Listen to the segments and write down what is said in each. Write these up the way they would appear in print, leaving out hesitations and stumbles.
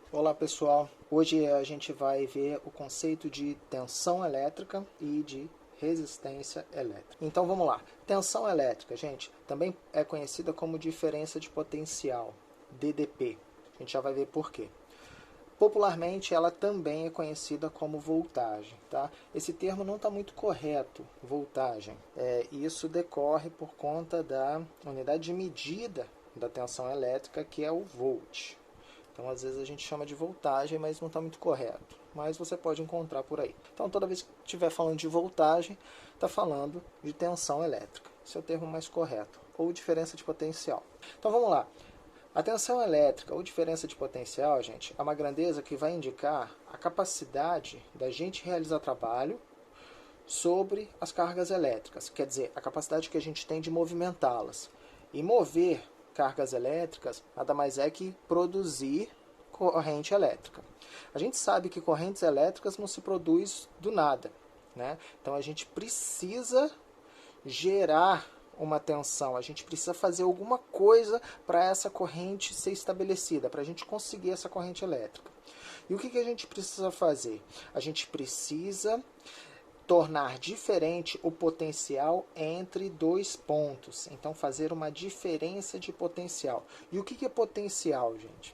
Olá pessoal, hoje a gente vai ver o conceito de tensão elétrica e de resistência elétrica. Então vamos lá, tensão elétrica, gente, também é conhecida como diferença de potencial, DDP. A gente já vai ver por quê. Popularmente, ela também é conhecida como voltagem. Tá? Esse termo não está muito correto, voltagem. Isso decorre por conta da unidade de medida da tensão elétrica, que é o volt. Então, às vezes a gente chama de voltagem, mas não está muito correto. Mas você pode encontrar por aí. Então, toda vez que estiver falando de voltagem, está falando de tensão elétrica. Esse é o termo mais correto. Ou diferença de potencial. Então, vamos lá. A tensão elétrica ou diferença de potencial, gente, é uma grandeza que vai indicar a capacidade da gente realizar trabalho sobre as cargas elétricas. Quer dizer, a capacidade que a gente tem de movimentá-las. E mover cargas elétricas nada mais é que produzir corrente elétrica. A gente sabe que correntes elétricas não se produz do nada, né? Então a gente precisa gerar uma tensão, a gente precisa fazer alguma coisa para essa corrente ser estabelecida, para a gente conseguir essa corrente elétrica. E o que a gente precisa fazer? A gente precisa tornar diferente o potencial entre dois pontos. Então, fazer uma diferença de potencial. E o que é potencial, gente?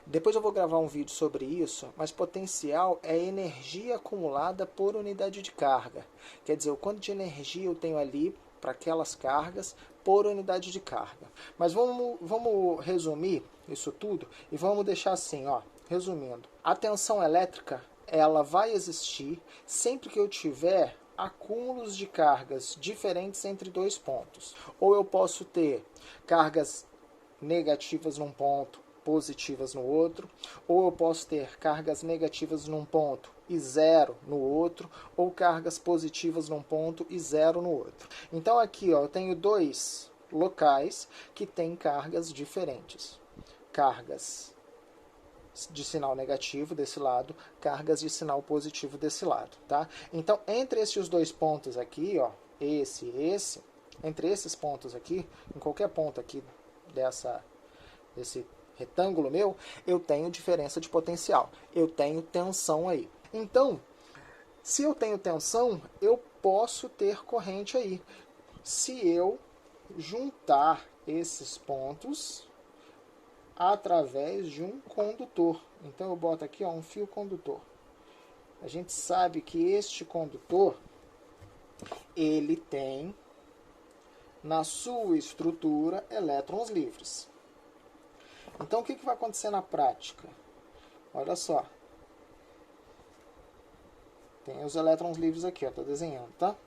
Depois eu vou gravar um vídeo sobre isso, mas potencial é energia acumulada por unidade de carga. Quer dizer, o quanto de energia eu tenho ali para aquelas cargas por unidade de carga. Mas vamos resumir isso tudo e vamos deixar assim, ó, resumindo. A tensão elétrica, ela vai existir sempre que eu tiver acúmulos de cargas diferentes entre dois pontos. Ou eu posso ter cargas negativas num ponto, positivas no outro, ou eu posso ter cargas negativas num ponto e zero no outro, ou cargas positivas num ponto e zero no outro. Então aqui, ó, eu tenho dois locais que têm cargas diferentes. Cargas de sinal negativo desse lado, cargas de sinal positivo desse lado, tá? Então, entre esses dois pontos aqui, ó, esse e esse, entre esses pontos aqui, em qualquer ponto aqui desse retângulo meu, eu tenho diferença de potencial, eu tenho tensão aí. Então, se eu tenho tensão, eu posso ter corrente aí. Se eu juntar esses pontos através de um condutor. Então eu boto aqui, ó, um fio condutor. A gente sabe que este condutor, ele tem na sua estrutura elétrons livres. Então o que vai acontecer na prática? Olha só. Tem os elétrons livres aqui, ó, tô desenhando, tá?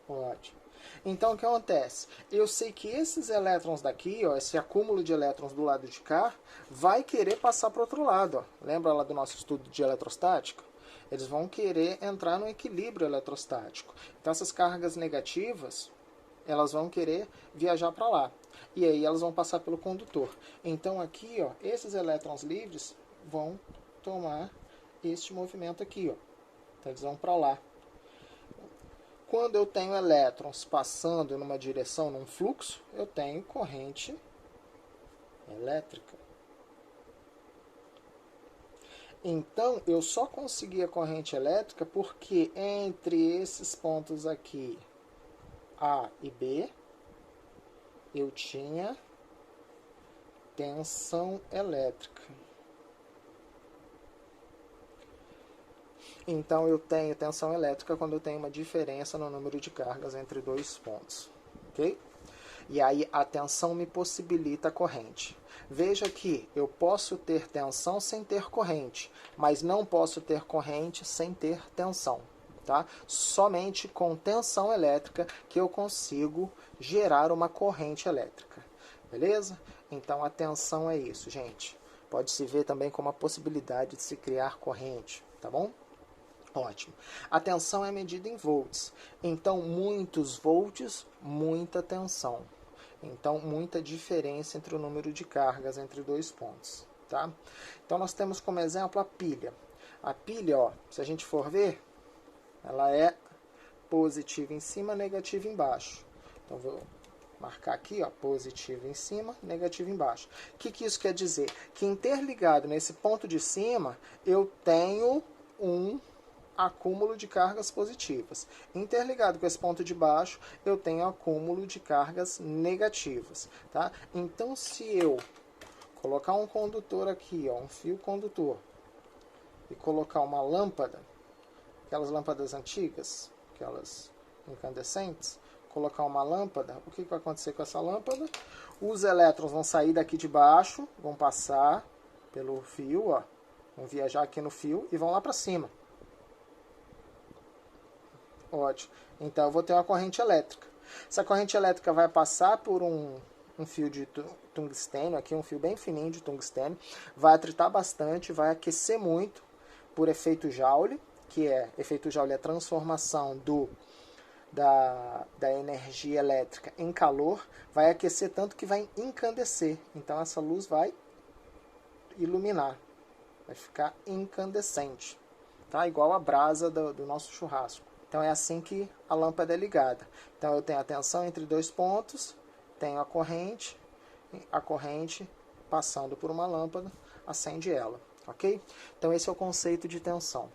Ótimo. Então o que acontece? Eu sei que esses elétrons daqui, ó, esse acúmulo de elétrons do lado de cá, vai querer passar para o outro lado. Ó. Lembra lá do nosso estudo de eletrostática? Eles vão querer entrar no equilíbrio eletrostático. Então essas cargas negativas, elas vão querer viajar para lá. E aí elas vão passar pelo condutor. Então aqui, ó, esses elétrons livres vão tomar este movimento aqui. Ó. Então eles vão para lá. Quando eu tenho elétrons passando numa direção, num fluxo, eu tenho corrente elétrica. Então, eu só consegui a corrente elétrica porque entre esses pontos aqui, A e B, eu tinha tensão elétrica. Então, eu tenho tensão elétrica quando eu tenho uma diferença no número de cargas entre dois pontos. Ok? E aí, a tensão me possibilita a corrente. Veja que eu posso ter tensão sem ter corrente, mas não posso ter corrente sem ter tensão. Tá? Somente com tensão elétrica que eu consigo gerar uma corrente elétrica. Beleza? Então, a tensão é isso, gente. Pode se ver também como a possibilidade de se criar corrente. Tá bom? Ótimo. A tensão é medida em volts. Então, muitos volts, muita tensão. Então, muita diferença entre o número de cargas entre dois pontos. Tá? Então, nós temos como exemplo a pilha. A pilha, ó, se a gente for ver, ela é positiva em cima, negativa embaixo. Então, vou Marcar aqui, ó, positivo em cima, negativo embaixo. O que isso quer dizer? Que interligado nesse ponto de cima, eu tenho um acúmulo de cargas positivas. Interligado com esse ponto de baixo, eu tenho acúmulo de cargas negativas. Tá? Então, se eu colocar um condutor aqui, ó, um fio condutor, e colocar uma lâmpada, aquelas lâmpadas antigas, aquelas incandescentes, colocar uma lâmpada, o que vai acontecer com essa lâmpada? Os elétrons vão sair daqui de baixo, vão passar pelo fio, ó, vão viajar aqui no fio e vão lá para cima. Ótimo. Então eu vou ter uma corrente elétrica. Essa corrente elétrica vai passar por um fio de tungstênio, aqui um fio bem fininho de tungstênio, vai atritar bastante, vai aquecer muito por efeito Joule, que é, efeito Joule é a transformação da energia elétrica em calor, vai aquecer tanto que vai encandecer. Então essa luz vai iluminar, vai ficar incandescente, tá? Igual a brasa do nosso churrasco. Então é assim que a lâmpada é ligada. Então eu tenho a tensão entre dois pontos, tenho a corrente passando por uma lâmpada, acende ela, ok? Então esse é o conceito de tensão.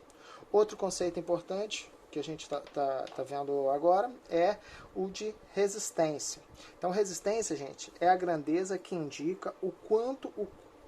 Outro conceito importante que a gente tá vendo agora é o de resistência. Então resistência, gente, é a grandeza que indica o quanto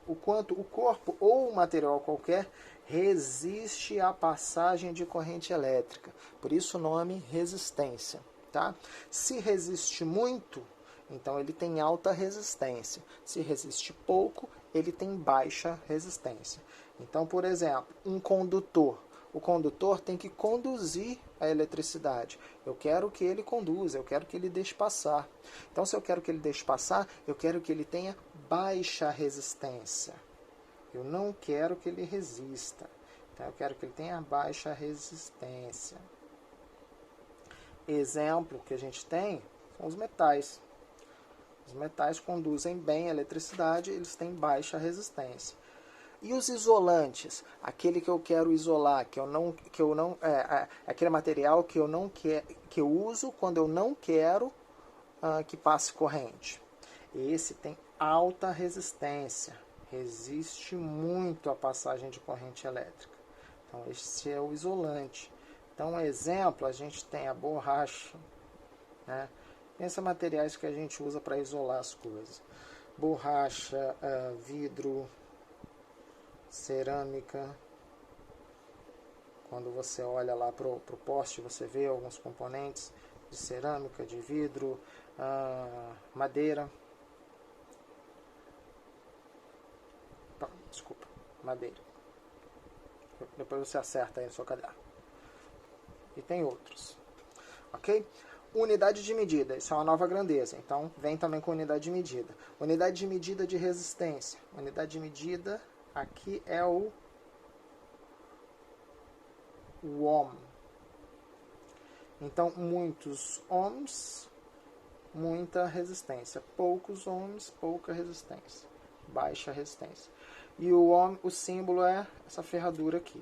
o corpo ou um material qualquer resiste à passagem de corrente elétrica. Por isso o nome resistência. Tá? Se resiste muito, então ele tem alta resistência. Se resiste pouco, ele tem baixa resistência. Então, por exemplo, um condutor. O condutor tem que conduzir a eletricidade. Eu quero que ele conduza, eu quero que ele deixe passar. Então, se eu quero que ele deixe passar, eu quero que ele tenha baixa resistência. Eu não quero que ele resista. Então, eu quero que ele tenha baixa resistência. Exemplo que a gente tem são os metais. Os metais conduzem bem a eletricidade, eles têm baixa resistência. E os isolantes, aquele que eu quero isolar, aquele material que eu uso quando eu não quero que passe corrente. Esse tem alta resistência, resiste muito à passagem de corrente elétrica. Então esse é o isolante. Então, um exemplo, a gente tem a borracha, né? Pensa em materiais que a gente usa para isolar as coisas. Borracha, vidro, cerâmica. Quando você olha lá para o poste, você vê alguns componentes de cerâmica, de vidro, madeira. Desculpa, madeira. Depois você acerta aí no seu caderno. E tem outros. Ok? Unidade de medida, isso é uma nova grandeza. Então, vem também com unidade de medida. Unidade de medida de resistência. Unidade de medida, aqui é o ohm. Então, muitos ohms, muita resistência. Poucos ohms, pouca resistência. Baixa resistência. E o ohm, o símbolo é essa ferradura aqui.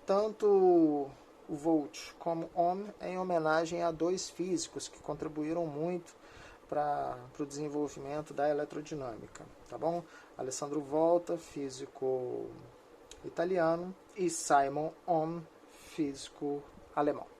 Tanto o volt como ohm é em homenagem a dois físicos que contribuíram muito para o desenvolvimento da eletrodinâmica, tá bom? Alessandro Volta, físico italiano, e Simon Ohm, físico alemão.